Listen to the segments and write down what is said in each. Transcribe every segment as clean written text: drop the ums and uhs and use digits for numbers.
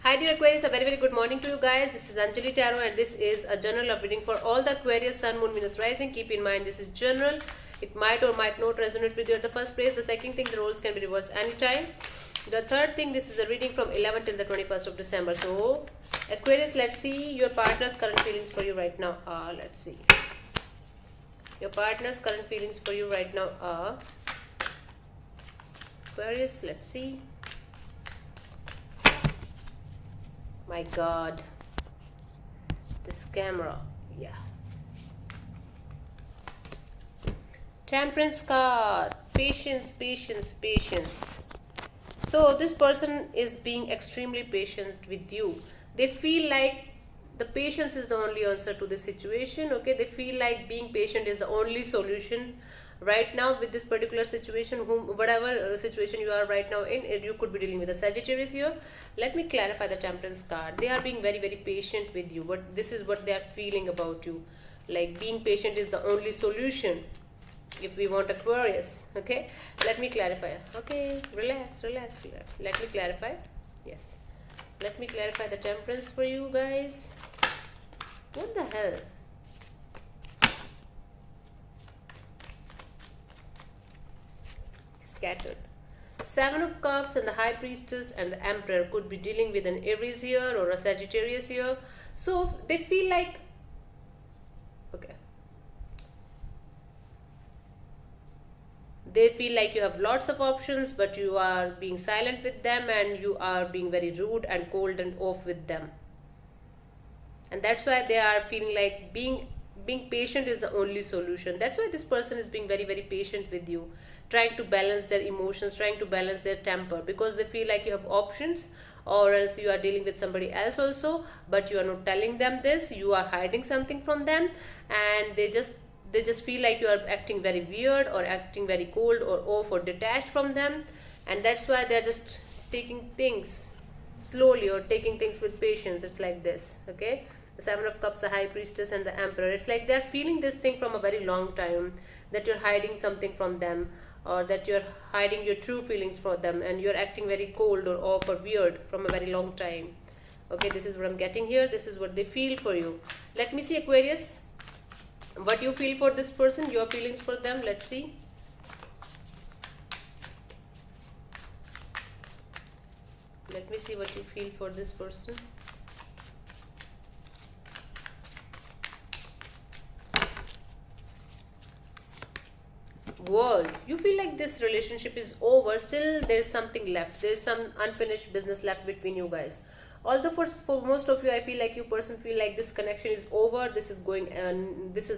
Hi dear Aquarius, a very good morning to you guys. This is Anjali Tarot and this is a general love reading for all the Aquarius Sun, Moon, Venus, Rising. Keep in mind this is general. It might or might not resonate with you at the first place. The second thing, the roles can be reversed anytime. The third thing, this is a reading from 11th till the 21st of December. So Aquarius, let's see your partner's current feelings for you right now. Let's see. Your partner's current feelings for you right now are Aquarius, let's see. My God, this camera, yeah. Temperance card, patience. So this person is being extremely patient with you. They feel like the patience is the only answer to the situation. Okay, they feel like being patient is the only solution right now with this particular situation. Whatever situation you are right now in, you could be dealing with a Sagittarius here. Let me clarify the Temperance card. They are being very patient with you, but this is what they are feeling about you. Like being patient is the only solution if we want Aquarius. Okay, let me clarify. Okay, relax. Let me clarify. Yes, let me clarify the Temperance for you guys. What the hell? Scattered. Seven of Cups and the High Priestess and the Emperor could be dealing with an Aries here or a Sagittarius here. So they feel like, okay, they feel like you have lots of options, but you are being silent with them and you are being very rude and cold and off with them. And that's why they are feeling like being patient is the only solution. That's why this person is being very patient with you, trying to balance their emotions, trying to balance their temper, because they feel like you have options, or else you are dealing with somebody else also, but you are not telling them this. You are hiding something from them, and they just feel like you are acting very weird or acting very cold or off or detached from them, and that's why they're just taking things slowly or taking things with patience. It's like this. Okay, the Seven of Cups, the High Priestess and the Emperor, it's like they're feeling this thing from a very long time, that you're hiding something from them, or that you're hiding your true feelings from them, and you're acting very cold or off or weird from a very long time. Okay, this is what I'm getting here. This is what they feel for you. Let me see, Aquarius, what you feel for this person, your feelings for them. Let's see. Let me see what you feel for this person. World, you feel like this relationship is over. Still there is something left. There is some unfinished business left between you guys. Although for most of you, I feel like you person feel like this connection is over. This is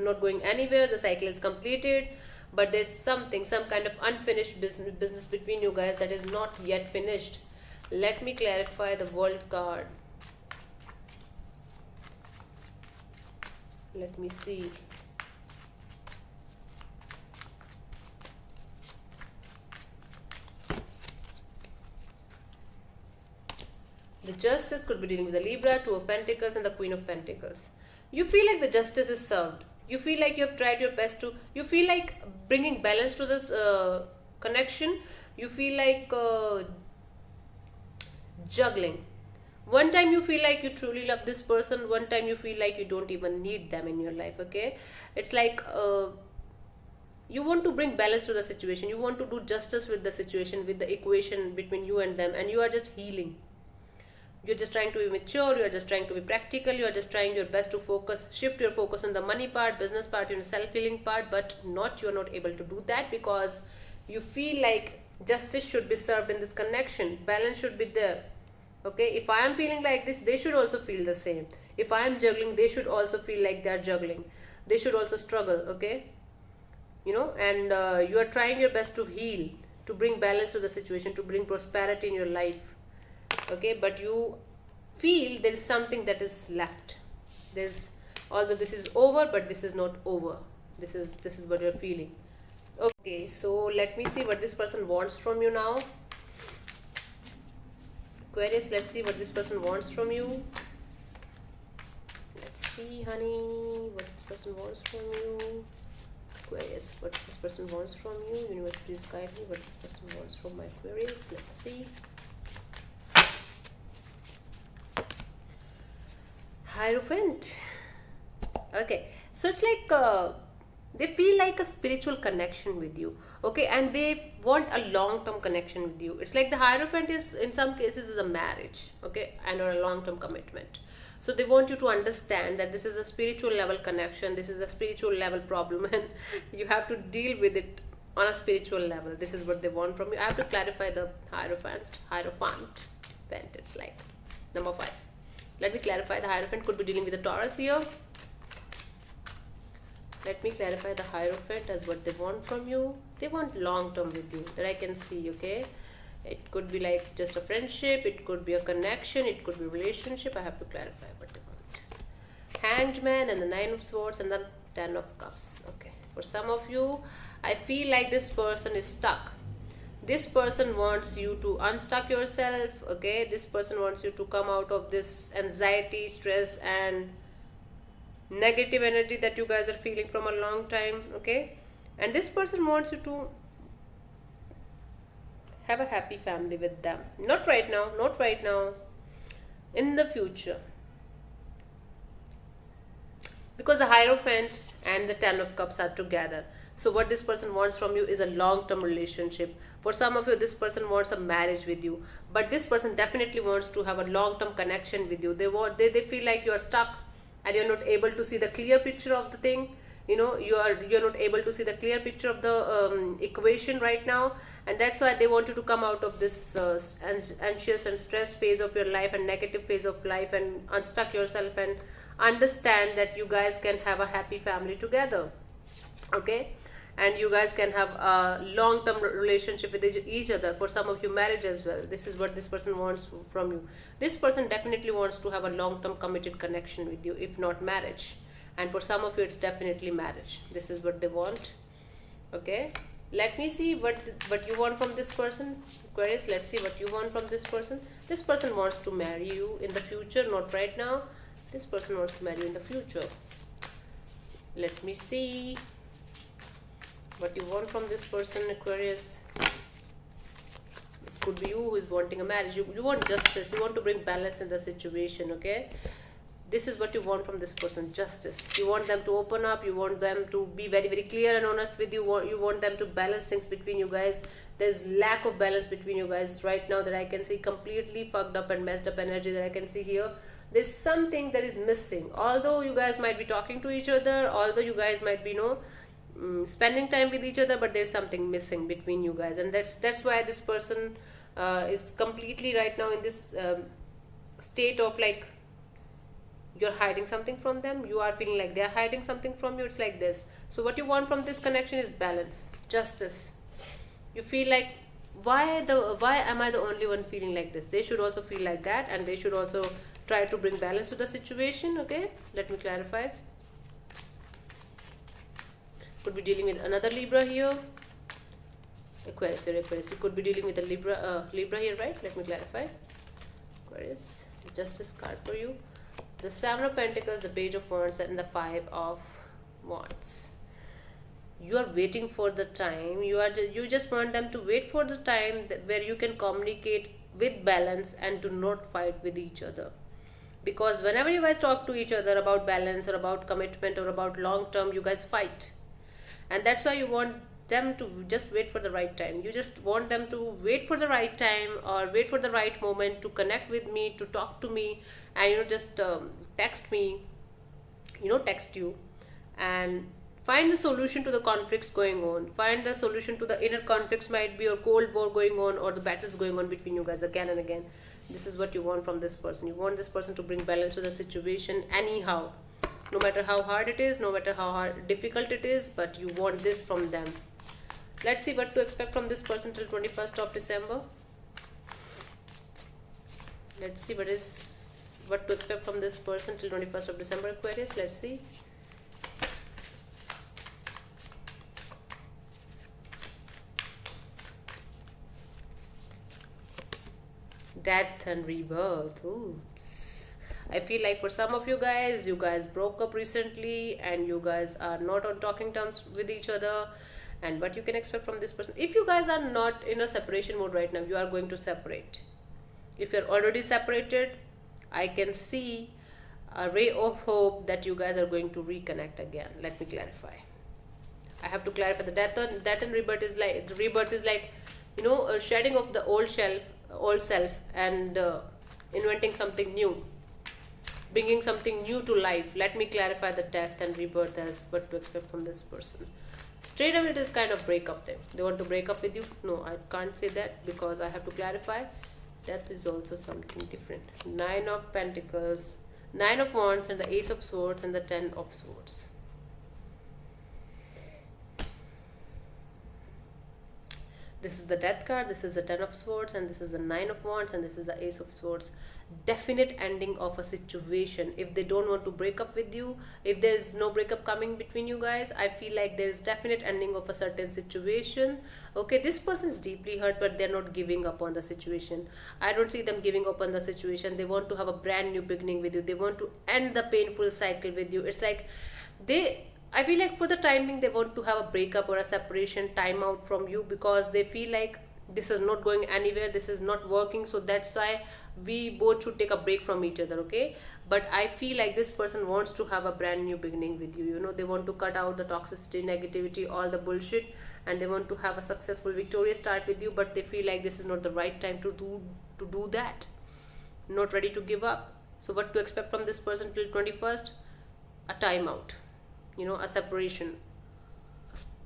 not going anywhere. The cycle is completed, but there's some kind of unfinished business between you guys that is not yet finished. Let me clarify the World card. Let me see. The Justice could be dealing with the Libra, Two of Pentacles and the Queen of Pentacles. You feel like the justice is served. You feel like you have tried your best to, you feel like bringing balance to this connection. You feel like juggling. One time you feel like you truly love this person, one time you feel like you don't even need them in your life. Okay, it's like you want to bring balance to the situation. You want to do justice with the situation, with the equation between you and them, and you are just healing. You're just trying to be mature, you're just trying to be practical, you're just trying your best to shift your focus on the money part, business part, self-healing part, but you're not able to do that because you feel like justice should be served in this connection. Balance should be there. Okay, if I am feeling like this, they should also feel the same. If I am juggling, they should also feel like they are juggling. They should also struggle. Okay, and you are trying your best to heal, to bring balance to the situation, to bring prosperity in your life. Okay, but you feel there is something that is left. Although this is over, but this is not over. This is what you're feeling. Okay, so let me see what this person wants from you now. Aquarius, let's see what this person wants from you. Let's see, honey, what this person wants from you. Aquarius, what this person wants from you. Universe, please guide me what this person wants from my Aquarius. Let's see. Hierophant. Okay, so it's like they feel like a spiritual connection with you. Okay, and they want a long-term connection with you. It's like the Hierophant is in some cases is a marriage, okay, and or a long-term commitment. So they want you to understand that this is a spiritual level connection, this is a spiritual level problem, and you have to deal with it on a spiritual level. This is what they want from you. I have to clarify the Hierophant. It's like number 5. Let me clarify. The Hierophant could be dealing with the Taurus here. Let me clarify the Hierophant as what they want from you. They want long term with you, that I can see. Okay, it could be like just a friendship, it could be a connection, it could be a relationship. I have to clarify what they want. Hanged Man and the 9 of Swords and the 10 of Cups. Okay, for some of you, I feel like this person is stuck. This person wants you to unstuck yourself. Okay, this person wants you to come out of this anxiety, stress, and negative energy that you guys are feeling from a long time. Okay, and this person wants you to have a happy family with them. Not right now, not right now, in the future, because the Hierophant and the 10 of Cups are together. So what this person wants from you is a long-term relationship. For some of you, this person wants a marriage with you, but this person definitely wants to have a long-term connection with you. They feel like you are stuck and you're not able to see the clear picture of the thing. You know, you're not able to see the clear picture of the equation right now, and that's why they want you to come out of this anxious and stress phase of your life and negative phase of life, and unstuck yourself and understand that you guys can have a happy family together. Okay, and you guys can have a long-term relationship with each other. For some of you, marriage as well. This is what this person wants from you. This person definitely wants to have a long-term committed connection with you, if not marriage. And for some of you, it's definitely marriage. This is what they want. Okay, let me see what you want from this person, Aquarius. Let's see what you want from this person. This person wants to marry you in the future, not right now. This person wants to marry you in the future. Let me see what you want from this person, Aquarius. It could be you who is wanting a marriage. You want justice. You want to bring balance in the situation. Okay, this is what you want from this person, justice. You want them to open up. You want them to be very, very clear and honest with you. You want them to balance things between you guys. There's lack of balance between you guys right now that I can see. Completely fucked up and messed up energy that I can see here. There's something that is missing. Although you guys might be talking to each other, although you guys might be, spending time with each other, but there's something missing between you guys, and that's why this person is completely right now in this state of like you're hiding something from them. You are feeling like they're hiding something from you. It's like this. So what you want from this connection is balance, justice. You feel like why am I the only one feeling like this? They should also feel like that, and they should also try to bring balance to the situation. Okay, let me clarify. Could be dealing with another Libra here. Aquarius. You could be dealing with a Libra here, right? Let me clarify. Aquarius, the Justice card for you. The 7 of Pentacles, the Page of Wands, and the 5 of Wands. You are waiting for the time. You just want them to wait for the time where you can communicate with balance and do not fight with each other. Because whenever you guys talk to each other about balance or about commitment or about long term, you guys fight. And that's why you want them to just wait for the right time. You just want them to wait for the right time or wait for the right moment to connect with me, to talk to me, and just text me, text you, and find the solution to the conflicts going on. Find the solution to the inner conflicts, might be a cold war going on or the battles going on between you guys again and again. This is what you want from this person. You want this person to bring balance to the situation anyhow. No matter how hard it is, no matter how difficult it is, but you want this from them. Let's see what to expect from this person till 21st of December. Let's see what to expect from this person till 21st of December, Aquarius. Let's see. Death and rebirth. Ooh. I feel like for some of you guys broke up recently and you guys are not on talking terms with each other. And what you can expect from this person, if you guys are not in a separation mode right now, you are going to separate. If you're already separated, I can see a ray of hope that you guys are going to reconnect again. Let me clarify. I have to clarify the death and rebirth is like, the rebirth is like, you know, a shedding of the old self, and inventing something new, bringing something new to life. Let me clarify the death and rebirth as what to expect from this person. Straight away, it is kind of breakup thing. They want to break up with you. No, I can't say that because I have to clarify. Death is also something different. 9 of Pentacles, 9 of Wands, and the Ace of Swords, and the 10 of Swords. This is the Death card, this is the 10 of Swords, and this is the 9 of Wands, and this is the Ace of Swords. Definite ending of a situation. If they don't want to break up with you, if there's no breakup coming between you guys, I feel like there is definite ending of a certain situation. Okay, this person is deeply hurt, but they're not giving up on the situation. I don't see them giving up on the situation. They want to have a brand new beginning with you. They want to end the painful cycle with you. It's like I feel like for the time being, they want to have a breakup or a separation, time out from you, because they feel like this is not going anywhere, this is not working, so that's why we both should take a break from each other. Okay, but I feel like this person wants to have a brand new beginning with you. You know, they want to cut out the toxicity, negativity, all the bullshit, and they want to have a successful, victorious start with you, but they feel like this is not the right time to do that. Not ready to give up. So what to expect from this person till 21st? A timeout, you know, a separation,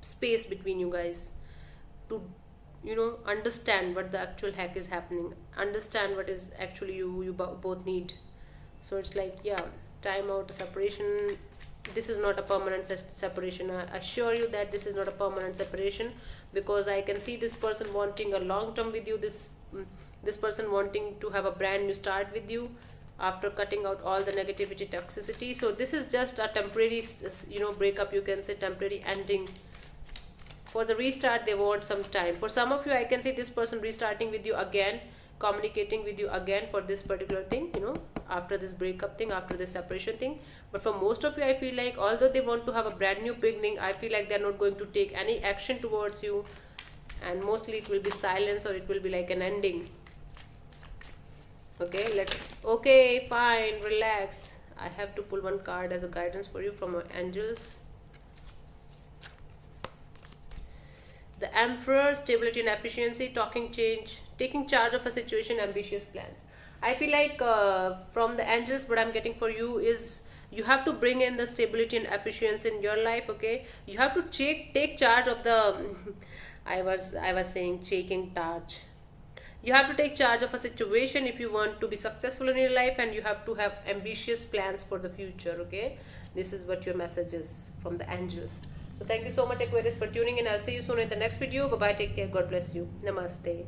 space between you guys, to, you know, understand what the actual heck is happening, understand what is actually you both need. So it's like, yeah, time out, a separation. This is not a permanent separation. I assure you that this is not a permanent separation, because I can see this person wanting a long term with you, this person wanting to have a brand new start with you after cutting out all the negativity, toxicity. So this is just a temporary, you know, breakup, you can say, temporary ending. For the restart, they want some time. For some of you, I can see this person restarting with you again, communicating with you again for this particular thing, you know, after this breakup thing, after this separation thing. But for most of you, I feel like although they want to have a brand new beginning, I feel like they're not going to take any action towards you, and mostly it will be silence, or it will be like an ending. Okay, fine, relax. I have to pull one card as a guidance for you from our angels. The Emperor, stability and efficiency, talking change, taking charge of a situation, ambitious plans. I feel like from the angels, what I'm getting for you is you have to bring in the stability and efficiency in your life. Okay, you have to take charge of the I was saying taking charge. You have to take charge of a situation if you want to be successful in your life, and you have to have ambitious plans for the future. Okay, this is what your message is from the angels. So thank you so much, Aquarius, for tuning in. I'll see you soon in the next video. Bye bye, take care, God bless you, namaste.